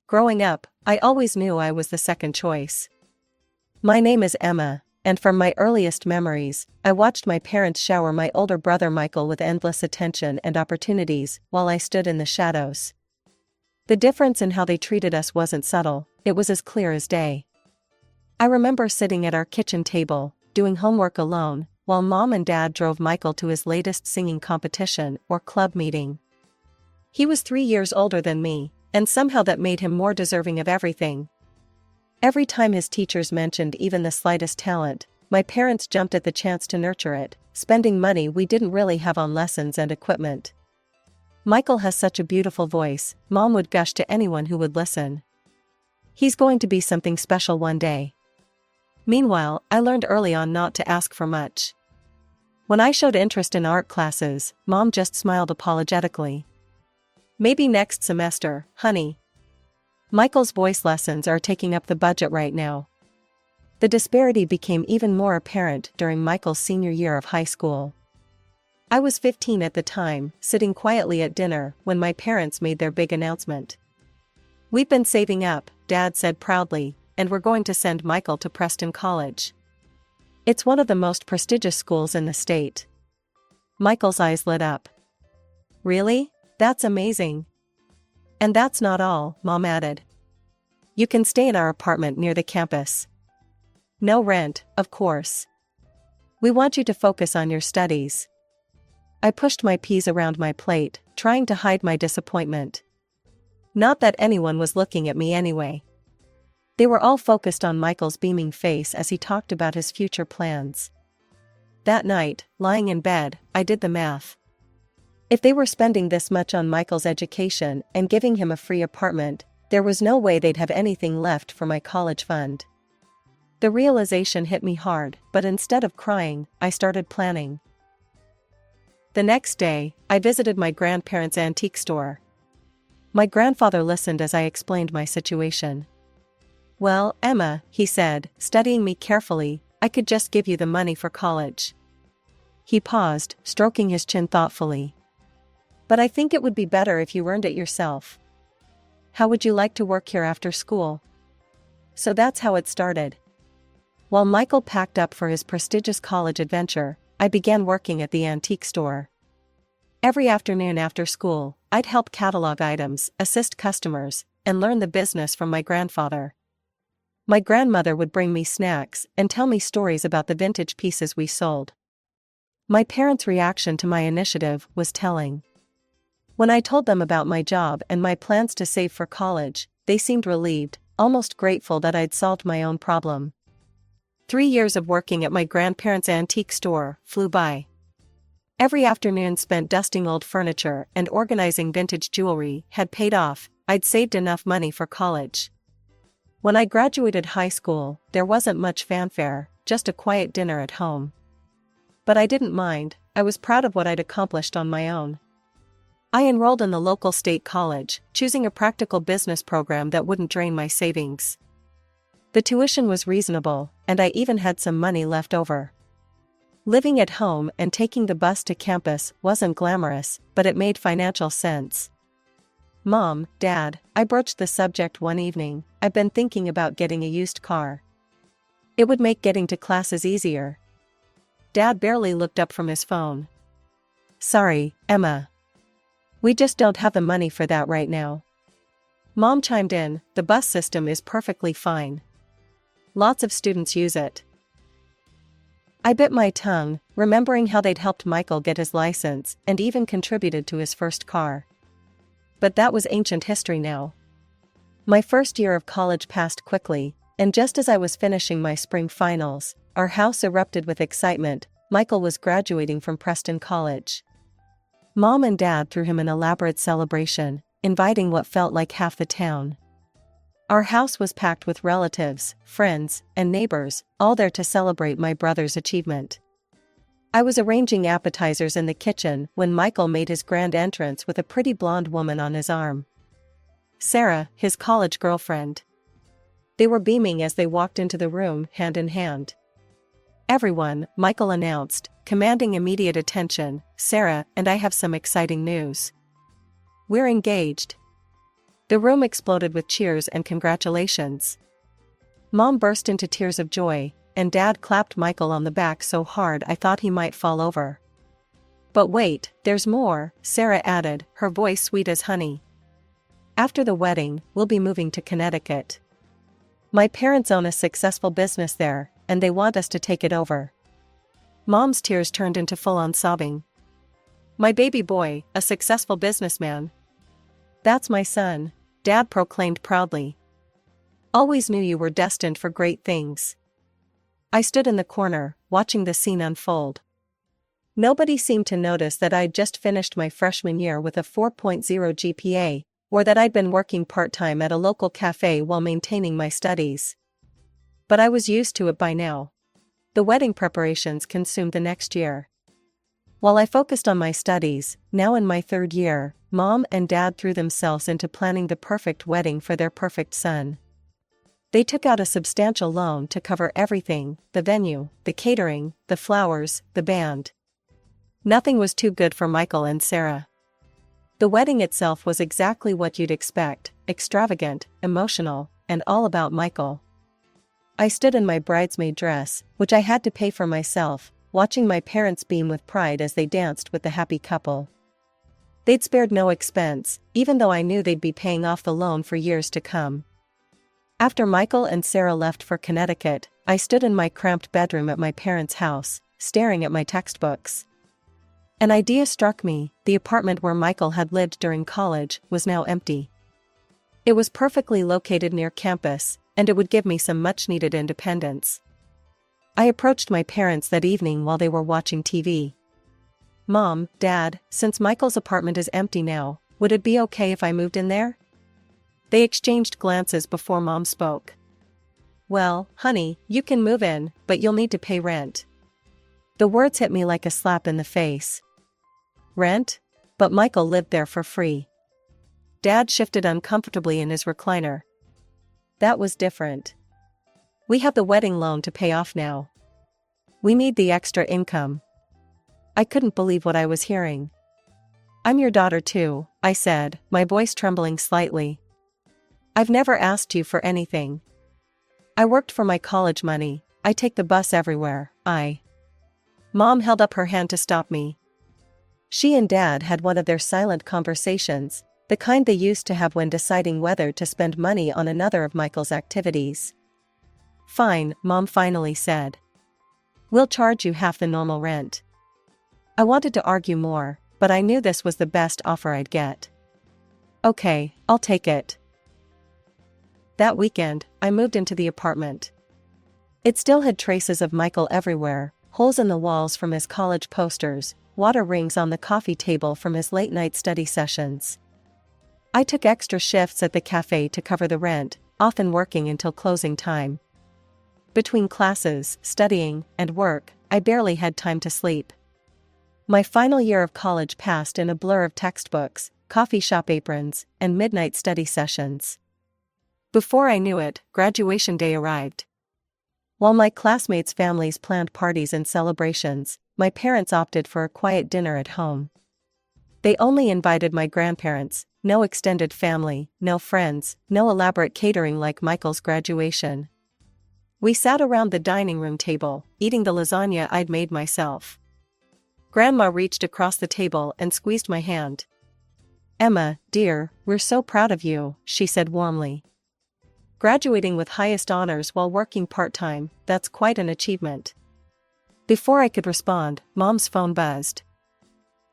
Growing up, I always knew I was the second choice. My name is Emma, and from my earliest memories, I watched my parents shower my older brother Michael with endless attention and opportunities while I stood in the shadows. The difference in how they treated us wasn't subtle, it was as clear as day. I remember sitting at our kitchen table, doing homework alone, while Mom and Dad drove Michael to his latest singing competition or club meeting. He was 3 years older than me, and somehow that made him more deserving of everything. Every time his teachers mentioned even the slightest talent, my parents jumped at the chance to nurture it, spending money we didn't really have on lessons and equipment. Michael has such a beautiful voice, Mom would gush to anyone who would listen. He's going to be something special one day. Meanwhile, I learned early on not to ask for much. When I showed interest in art classes, Mom just smiled apologetically. Maybe next semester, honey. Michael's voice lessons are taking up the budget right now. The disparity became even more apparent during Michael's senior year of high school. I was 15 at the time, sitting quietly at dinner when my parents made their big announcement. "We've been saving up," Dad said proudly, "and we're going to send Michael to Preston College. It's one of the most prestigious schools in the state." Michael's eyes lit up. "Really? That's amazing." "And that's not all," Mom added. "You can stay in our apartment near the campus. No rent, of course. We want you to focus on your studies." I pushed my peas around my plate, trying to hide my disappointment. Not that anyone was looking at me anyway. They were all focused on Michael's beaming face as he talked about his future plans. That night, lying in bed, I did the math. If they were spending this much on Michael's education and giving him a free apartment, there was no way they'd have anything left for my college fund. The realization hit me hard, but instead of crying, I started planning. The next day, I visited my grandparents' antique store. My grandfather listened as I explained my situation. "Well, Emma," he said, studying me carefully, "I could just give you the money for college." He paused, stroking his chin thoughtfully. "But I think it would be better if you earned it yourself. How would you like to work here after school?" So that's how it started. While Michael packed up for his prestigious college adventure, I began working at the antique store. Every afternoon after school, I'd help catalog items, assist customers, and learn the business from my grandfather. My grandmother would bring me snacks and tell me stories about the vintage pieces we sold. My parents' reaction to my initiative was telling. When I told them about my job and my plans to save for college, they seemed relieved, almost grateful that I'd solved my own problem. 3 years of working at my grandparents' antique store flew by. Every afternoon spent dusting old furniture and organizing vintage jewelry had paid off. I'd saved enough money for college. When I graduated high school, there wasn't much fanfare, just a quiet dinner at home. But I didn't mind, I was proud of what I'd accomplished on my own. I enrolled in the local state college, choosing a practical business program that wouldn't drain my savings. The tuition was reasonable, and I even had some money left over. Living at home and taking the bus to campus wasn't glamorous, but it made financial sense. "Mom, Dad," I broached the subject one evening, "I've been thinking about getting a used car. It would make getting to classes easier." Dad barely looked up from his phone. "Sorry, Emma. We just don't have the money for that right now." Mom chimed in, "The bus system is perfectly fine. Lots of students use it." I bit my tongue, remembering how they'd helped Michael get his license and even contributed to his first car. But that was ancient history now. My first year of college passed quickly, and just as I was finishing my spring finals, our house erupted with excitement. Michael was graduating from Preston College. Mom and Dad threw him an elaborate celebration, inviting what felt like half the town. Our house was packed with relatives, friends, and neighbors, all there to celebrate my brother's achievement. I was arranging appetizers in the kitchen when Michael made his grand entrance with a pretty blonde woman on his arm. Sarah, his college girlfriend. They were beaming as they walked into the room, hand in hand. "Everyone," Michael announced, commanding immediate attention, "Sarah and I have some exciting news. We're engaged." The room exploded with cheers and congratulations. Mom burst into tears of joy, and Dad clapped Michael on the back so hard I thought he might fall over. But wait, there's more, Sarah added, her voice sweet as honey. After the wedding, we'll be moving to Connecticut. My parents own a successful business there, and they want us to take it over. Mom's tears turned into full-on sobbing. My baby boy, a successful businessman. That's my son, Dad proclaimed proudly. Always knew you were destined for great things. I stood in the corner, watching the scene unfold. Nobody seemed to notice that I'd just finished my freshman year with a 4.0 GPA, or that I'd been working part-time at a local cafe while maintaining my studies. But I was used to it by now. The wedding preparations consumed the next year. While I focused on my studies, now in my third year, Mom and Dad threw themselves into planning the perfect wedding for their perfect son. They took out a substantial loan to cover everything: the venue, the catering, the flowers, the band. Nothing was too good for Michael and Sarah. The wedding itself was exactly what you'd expect: extravagant, emotional, and all about Michael. I stood in my bridesmaid dress, which I had to pay for myself, watching my parents beam with pride as they danced with the happy couple. They'd spared no expense, even though I knew they'd be paying off the loan for years to come. After Michael and Sarah left for Connecticut, I stood in my cramped bedroom at my parents' house, staring at my textbooks. An idea struck me: the apartment where Michael had lived during college was now empty. It was perfectly located near campus, and it would give me some much-needed independence. I approached my parents that evening while they were watching TV. Mom, Dad, since Michael's apartment is empty now, would it be okay if I moved in there? They exchanged glances before Mom spoke. Well, honey, you can move in, but you'll need to pay rent. The words hit me like a slap in the face. Rent? But Michael lived there for free. Dad shifted uncomfortably in his recliner. That was different. We have the wedding loan to pay off now. We need the extra income. I couldn't believe what I was hearing. I'm your daughter too, I said, my voice trembling slightly. I've never asked you for anything. I worked for my college money. I take the bus everywhere. Mom held up her hand to stop me. She and Dad had one of their silent conversations, the kind they used to have when deciding whether to spend money on another of Michael's activities. Fine, Mom finally said. We'll charge you half the normal rent. I wanted to argue more, but I knew this was the best offer I'd get. Okay, I'll take it. That weekend, I moved into the apartment. It still had traces of Michael everywhere: holes in the walls from his college posters, water rings on the coffee table from his late-night study sessions. I took extra shifts at the cafe to cover the rent, often working until closing time. Between classes, studying, and work, I barely had time to sleep. My final year of college passed in a blur of textbooks, coffee shop aprons, and midnight study sessions. Before I knew it, graduation day arrived. While my classmates' families planned parties and celebrations, my parents opted for a quiet dinner at home. They only invited my grandparents, no extended family, no friends, no elaborate catering like Michael's graduation. We sat around the dining room table, eating the lasagna I'd made myself. Grandma reached across the table and squeezed my hand. Emma, dear, we're so proud of you, she said warmly. Graduating with highest honors while working part-time, that's quite an achievement. Before I could respond, Mom's phone buzzed.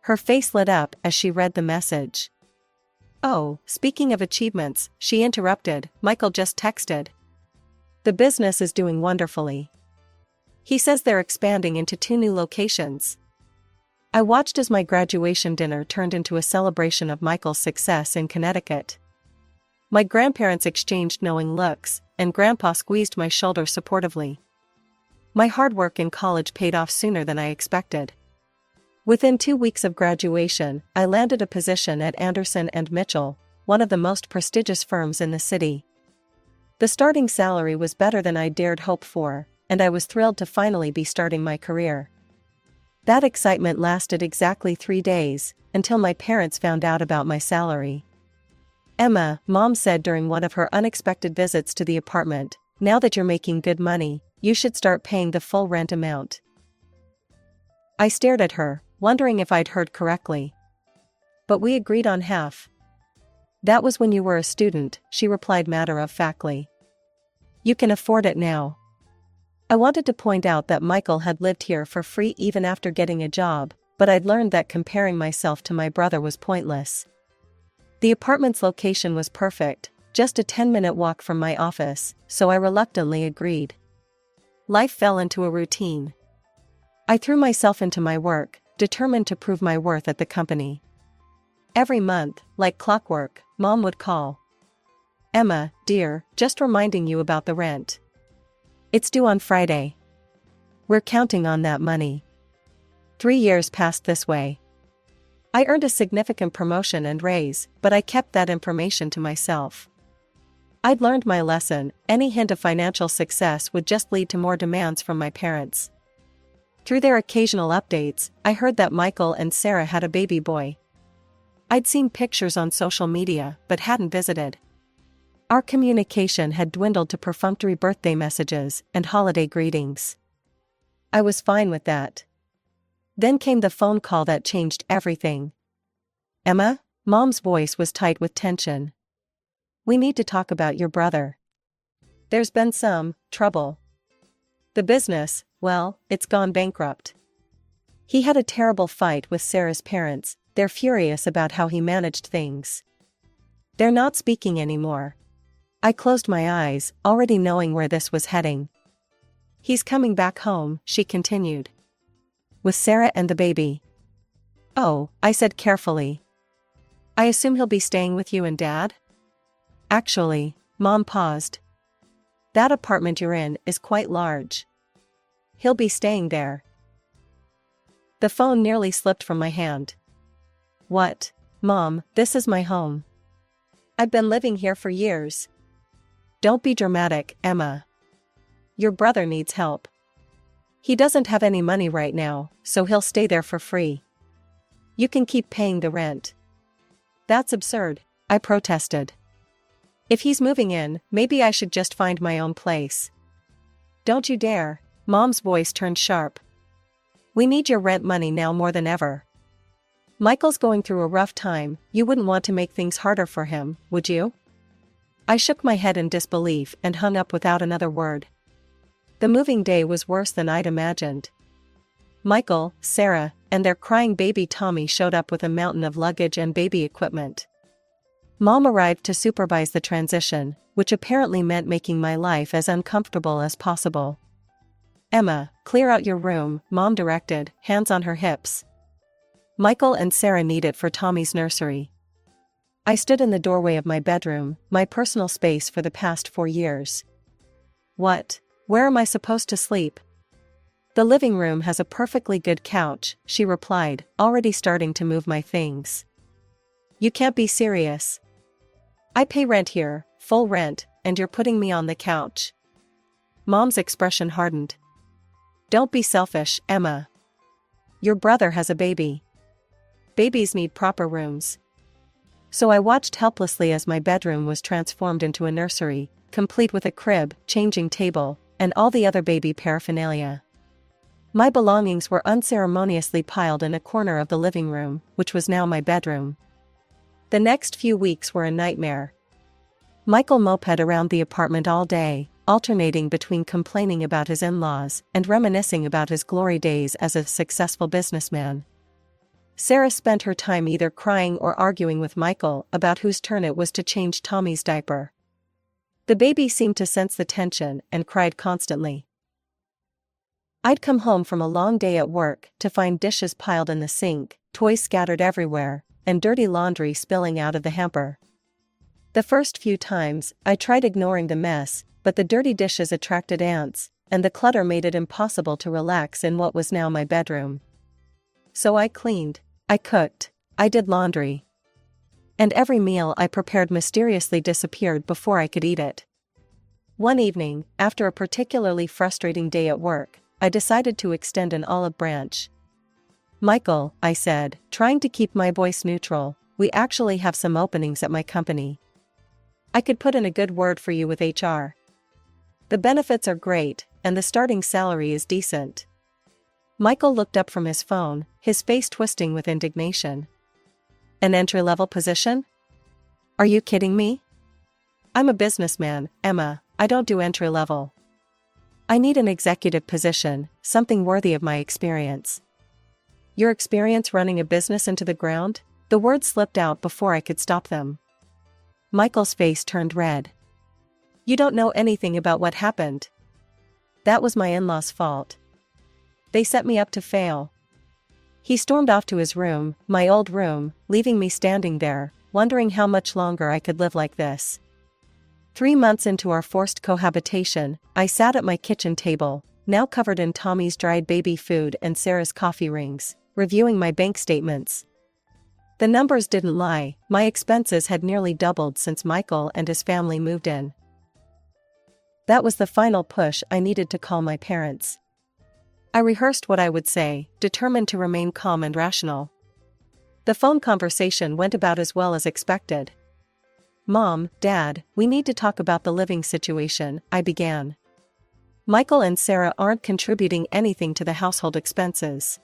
Her face lit up as she read the message. Oh, speaking of achievements, she interrupted, Michael just texted. The business is doing wonderfully. He says they're expanding into 2 new locations. I watched as my graduation dinner turned into a celebration of Michael's success in Connecticut. My grandparents exchanged knowing looks, and Grandpa squeezed my shoulder supportively. My hard work in college paid off sooner than I expected. Within 2 weeks of graduation, I landed a position at Anderson & Mitchell, one of the most prestigious firms in the city. The starting salary was better than I dared hope for, and I was thrilled to finally be starting my career. That excitement lasted exactly 3 days, until my parents found out about my salary. Emma, Mom said during one of her unexpected visits to the apartment, now that you're making good money, you should start paying the full rent amount. I stared at her, wondering if I'd heard correctly. But we agreed on half. That was when you were a student, she replied matter-of-factly. You can afford it now. I wanted to point out that Michael had lived here for free even after getting a job, but I'd learned that comparing myself to my brother was pointless. The apartment's location was perfect, just a 10-minute walk from my office, so I reluctantly agreed. Life fell into a routine. I threw myself into my work, determined to prove my worth at the company. Every month, like clockwork, Mom would call. Emma, dear, just reminding you about the rent. It's due on Friday. We're counting on that money. 3 years passed this way. I earned a significant promotion and raise, but I kept that information to myself. I'd learned my lesson. Any hint of financial success would just lead to more demands from my parents. Through their occasional updates, I heard that Michael and Sarah had a baby boy. I'd seen pictures on social media, but hadn't visited. Our communication had dwindled to perfunctory birthday messages and holiday greetings. I was fine with that. Then came the phone call that changed everything. Emma? Mom's voice was tight with tension. We need to talk about your brother. There's been some trouble. The business, well, it's gone bankrupt. He had a terrible fight with Sarah's parents. They're furious about how he managed things. They're not speaking anymore. I closed my eyes, already knowing where this was heading. He's coming back home, she continued. With Sarah and the baby. Oh, I said carefully. I assume he'll be staying with you and Dad? Actually, Mom paused. That apartment you're in is quite large. He'll be staying there. The phone nearly slipped from my hand. What? Mom, this is my home. I've been living here for years. Don't be dramatic, Emma. Your brother needs help. He doesn't have any money right now, so he'll stay there for free. You can keep paying the rent. That's absurd, I protested. If he's moving in, maybe I should just find my own place. Don't you dare, Mom's voice turned sharp. We need your rent money now more than ever. Michael's going through a rough time, you wouldn't want to make things harder for him, would you? I shook my head in disbelief and hung up without another word. The moving day was worse than I'd imagined. Michael, Sarah, and their crying baby Tommy showed up with a mountain of luggage and baby equipment. Mom arrived to supervise the transition, which apparently meant making my life as uncomfortable as possible. Emma, clear out your room, Mom directed, hands on her hips. Michael and Sarah need it for Tommy's nursery. I stood in the doorway of my bedroom, my personal space for the past 4 years. What? Where am I supposed to sleep? The living room has a perfectly good couch, she replied, already starting to move my things. You can't be serious. I pay rent here, full rent, and you're putting me on the couch. Mom's expression hardened. Don't be selfish, Emma. Your brother has a baby. Babies need proper rooms. So I watched helplessly as my bedroom was transformed into a nursery, complete with a crib, changing table, and all the other baby paraphernalia. My belongings were unceremoniously piled in a corner of the living room, which was now my bedroom. The next few weeks were a nightmare. Michael moped around the apartment all day, alternating between complaining about his in-laws and reminiscing about his glory days as a successful businessman. Sarah spent her time either crying or arguing with Michael about whose turn it was to change Tommy's diaper. The baby seemed to sense the tension and cried constantly. I'd come home from a long day at work to find dishes piled in the sink, toys scattered everywhere, and dirty laundry spilling out of the hamper. The first few times, I tried ignoring the mess, but the dirty dishes attracted ants, and the clutter made it impossible to relax in what was now my bedroom. So I cleaned, I cooked, I did laundry. And every meal I prepared mysteriously disappeared before I could eat it. One evening, after a particularly frustrating day at work, I decided to extend an olive branch. Michael, I said, trying to keep my voice neutral, we actually have some openings at my company. I could put in a good word for you with HR. The benefits are great, and the starting salary is decent. Michael looked up from his phone, his face twisting with indignation. An entry-level position? Are you kidding me? I'm a businessman, Emma, I don't do entry-level. I need an executive position, something worthy of my experience. Your experience running a business into the ground? The words slipped out before I could stop them. Michael's face turned red. You don't know anything about what happened. That was my in-laws' fault. They set me up to fail. He stormed off to his room, my old room, leaving me standing there, wondering how much longer I could live like this. 3 months into our forced cohabitation, I sat at my kitchen table, now covered in Tommy's dried baby food and Sarah's coffee rings, reviewing my bank statements. The numbers didn't lie, my expenses had nearly doubled since Michael and his family moved in. That was the final push I needed to call my parents. I rehearsed what I would say, determined to remain calm and rational. The phone conversation went about as well as expected. Mom, Dad, we need to talk about the living situation, I began. Michael and Sarah aren't contributing anything to the household expenses.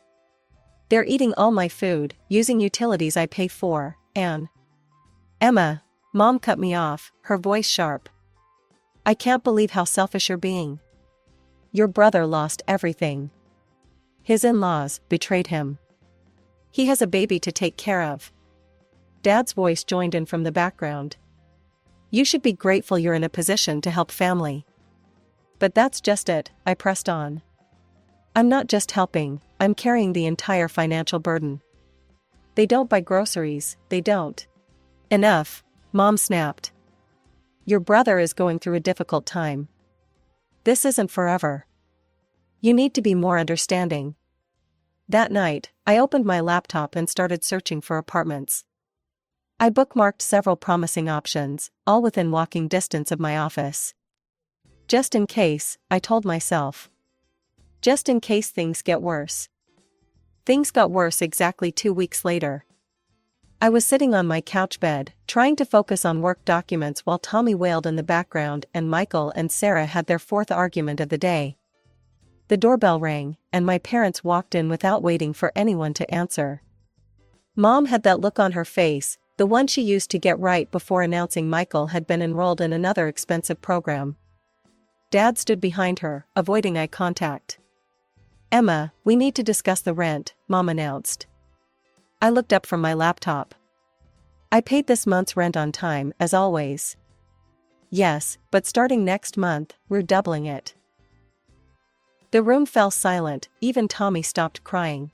They're eating all my food, using utilities I pay for, and... Emma, Mom cut me off, her voice sharp. I can't believe how selfish you're being. Your brother lost everything. His in-laws betrayed him. He has a baby to take care of. Dad's voice joined in from the background. You should be grateful you're in a position to help family. But that's just it, I pressed on. I'm not just helping, I'm carrying the entire financial burden. They don't buy groceries, they don't. Enough, Mom snapped. Your brother is going through a difficult time. This isn't forever. You need to be more understanding. That night, I opened my laptop and started searching for apartments. I bookmarked several promising options, all within walking distance of my office. Just in case, I told myself. Just in case things get worse. Things got worse exactly 2 weeks later. I was sitting on my couch bed, trying to focus on work documents while Tommy wailed in the background and Michael and Sarah had their fourth argument of the day. The doorbell rang, and my parents walked in without waiting for anyone to answer. Mom had that look on her face, the one she used to get right before announcing Michael had been enrolled in another expensive program. Dad stood behind her, avoiding eye contact. Emma, we need to discuss the rent, Mom announced. I looked up from my laptop. I paid this month's rent on time, as always. Yes, but starting next month, we're doubling it. The room fell silent, even Tommy stopped crying.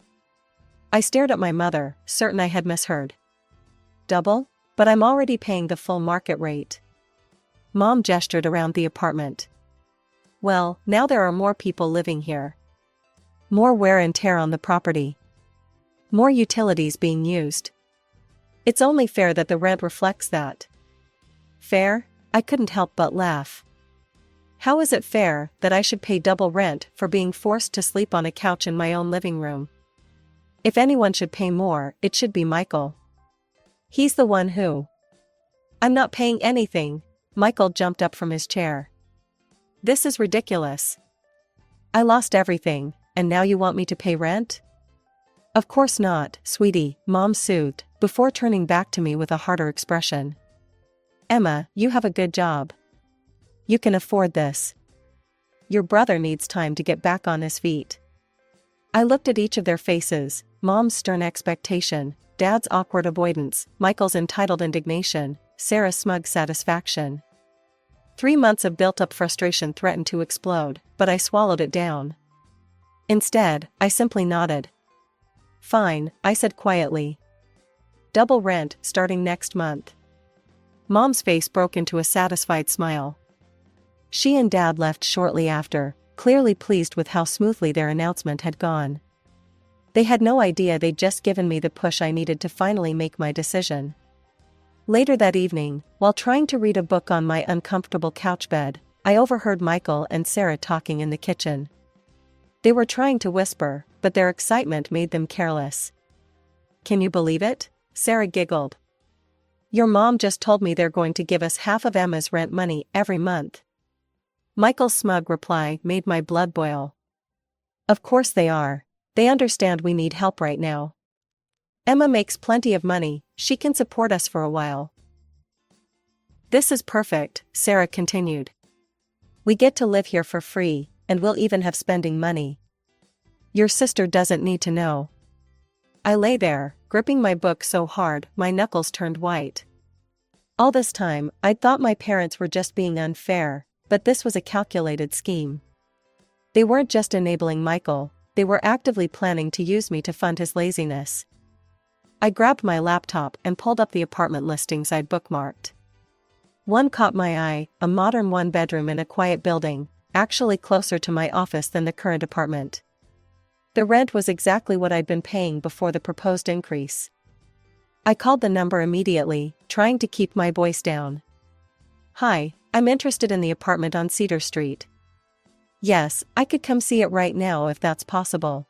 I stared at my mother, certain I had misheard. Double? But I'm already paying the full market rate. Mom gestured around the apartment. Well, now there are more people living here. More wear and tear on the property. More utilities being used. It's only fair that the rent reflects that. Fair? I couldn't help but laugh. How is it fair that I should pay double rent for being forced to sleep on a couch in my own living room? If anyone should pay more, it should be Michael. He's the one who... I'm not paying anything, Michael jumped up from his chair. This is ridiculous. I lost everything, and now you want me to pay rent? Of course not, sweetie, Mom soothed, before turning back to me with a harder expression. Emma, you have a good job. You can afford this. Your brother needs time to get back on his feet. I looked at each of their faces, Mom's stern expectation, Dad's awkward avoidance, Michael's entitled indignation, Sarah's smug satisfaction. 3 months of built-up frustration threatened to explode, but I swallowed it down. Instead, I simply nodded. Fine, I said quietly. Double rent, starting next month. Mom's face broke into a satisfied smile. She and Dad left shortly after, clearly pleased with how smoothly their announcement had gone. They had no idea they'd just given me the push I needed to finally make my decision. Later that evening, while trying to read a book on my uncomfortable couch bed, I overheard Michael and Sarah talking in the kitchen. They were trying to whisper, but their excitement made them careless. Can you believe it? Sarah giggled. Your mom just told me they're going to give us half of Emma's rent money every month. Michael's smug reply made my blood boil. Of course they are. They understand we need help right now. Emma makes plenty of money, she can support us for a while. This is perfect, Sarah continued. We get to live here for free, and we'll even have spending money. Your sister doesn't need to know. I lay there, gripping my book so hard my knuckles turned white. All this time, I'd thought my parents were just being unfair, but this was a calculated scheme. They weren't just enabling Michael, they were actively planning to use me to fund his laziness. I grabbed my laptop and pulled up the apartment listings I'd bookmarked. One caught my eye, a modern one-bedroom in a quiet building, actually closer to my office than the current apartment. The rent was exactly what I'd been paying before the proposed increase. I called the number immediately, trying to keep my voice down. Hi, I'm interested in the apartment on Cedar Street. Yes, I could come see it right now if that's possible.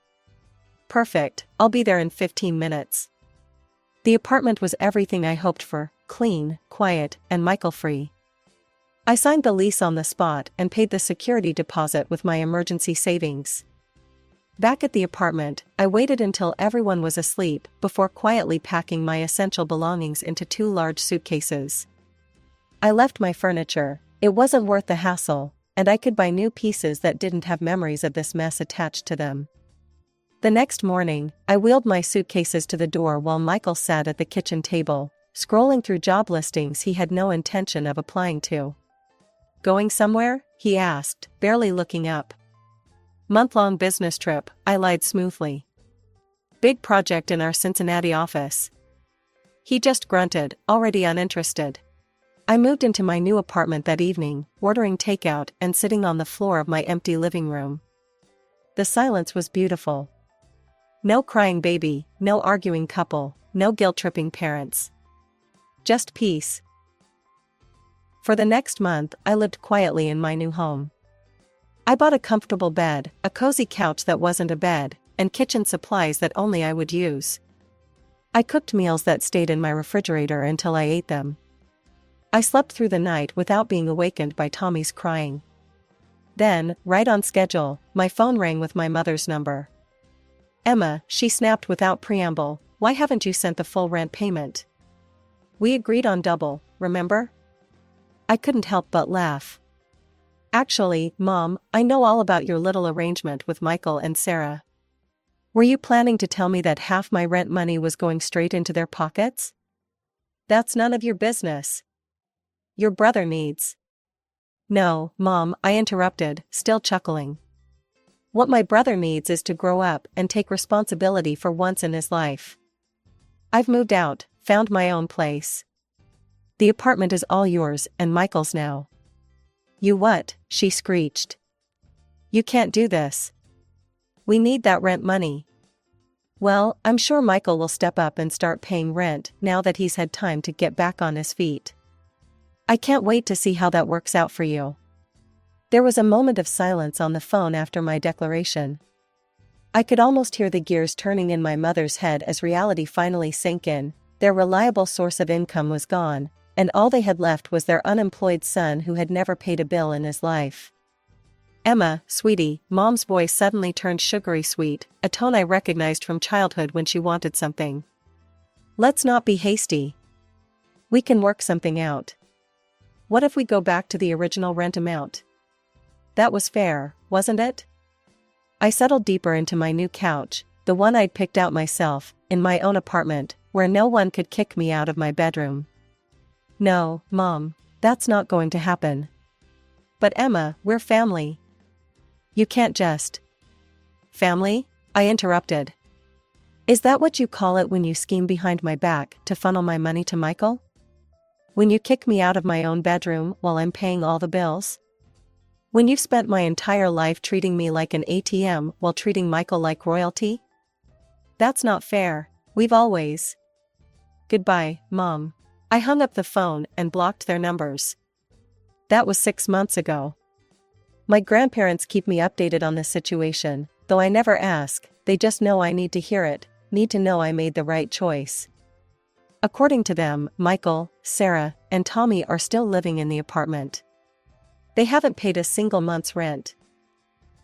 Perfect, I'll be there in 15 minutes. The apartment was everything I hoped for, clean, quiet, and Michael-free. I signed the lease on the spot and paid the security deposit with my emergency savings. Back at the apartment, I waited until everyone was asleep before quietly packing my essential belongings into 2 large suitcases. I left my furniture, it wasn't worth the hassle, and I could buy new pieces that didn't have memories of this mess attached to them. The next morning, I wheeled my suitcases to the door while Michael sat at the kitchen table, scrolling through job listings he had no intention of applying to. Going somewhere? He asked, barely looking up. Month-long business trip, I lied smoothly. Big project in our Cincinnati office. He just grunted, already uninterested. I moved into my new apartment that evening, ordering takeout and sitting on the floor of my empty living room. The silence was beautiful. No crying baby, no arguing couple, no guilt-tripping parents. Just peace. For the next month, I lived quietly in my new home. I bought a comfortable bed, a cozy couch that wasn't a bed, and kitchen supplies that only I would use. I cooked meals that stayed in my refrigerator until I ate them. I slept through the night without being awakened by Tommy's crying. Then, right on schedule, my phone rang with my mother's number. Emma, she snapped without preamble, why haven't you sent the full rent payment? We agreed on double, remember? I couldn't help but laugh. Actually, Mom, I know all about your little arrangement with Michael and Sarah. Were you planning to tell me that half my rent money was going straight into their pockets? That's none of your business. Your brother needs. No, Mom, I interrupted, still chuckling. What my brother needs is to grow up and take responsibility for once in his life. I've moved out, found my own place. The apartment is all yours and Michael's now. You what? She screeched. You can't do this. We need that rent money. Well, I'm sure Michael will step up and start paying rent now that he's had time to get back on his feet. I can't wait to see how that works out for you. There was a moment of silence on the phone after my declaration. I could almost hear the gears turning in my mother's head as reality finally sank in. Their reliable source of income was gone, and all they had left was their unemployed son who had never paid a bill in his life. Emma, sweetie, Mom's voice suddenly turned sugary sweet, a tone I recognized from childhood when she wanted something. Let's not be hasty. We can work something out. What if we go back to the original rent amount? That was fair, wasn't it? I settled deeper into my new couch, the one I'd picked out myself, in my own apartment, where no one could kick me out of my bedroom. No, Mom, that's not going to happen. But Emma, we're family. You can't just. Family? I interrupted. Is that what you call it when you scheme behind my back to funnel my money to Michael? When you kick me out of my own bedroom while I'm paying all the bills? When you've spent my entire life treating me like an ATM while treating Michael like royalty? That's not fair. We've always. Goodbye, Mom. I hung up the phone and blocked their numbers. That was 6 months ago. My grandparents keep me updated on this situation, though I never ask, they just know I need to hear it, need to know I made the right choice. According to them, Michael, Sarah, and Tommy are still living in the apartment. They haven't paid a single month's rent.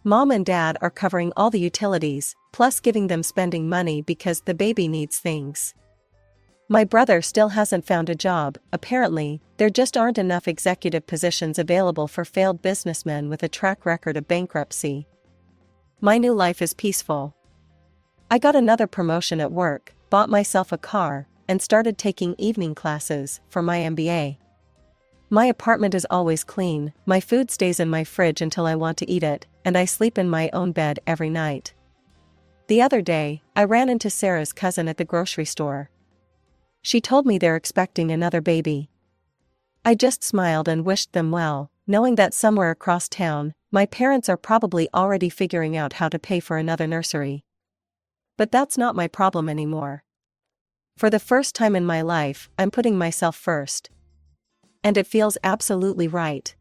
Mom and Dad are covering all the utilities, plus giving them spending money because the baby needs things. My brother still hasn't found a job. Apparently, there just aren't enough executive positions available for failed businessmen with a track record of bankruptcy. My new life is peaceful. I got another promotion at work, bought myself a car, and started taking evening classes for my MBA. My apartment is always clean, my food stays in my fridge until I want to eat it, and I sleep in my own bed every night. The other day, I ran into Sarah's cousin at the grocery store. She told me they're expecting another baby. I just smiled and wished them well, knowing that somewhere across town, my parents are probably already figuring out how to pay for another nursery. But that's not my problem anymore. For the first time in my life, I'm putting myself first. And it feels absolutely right.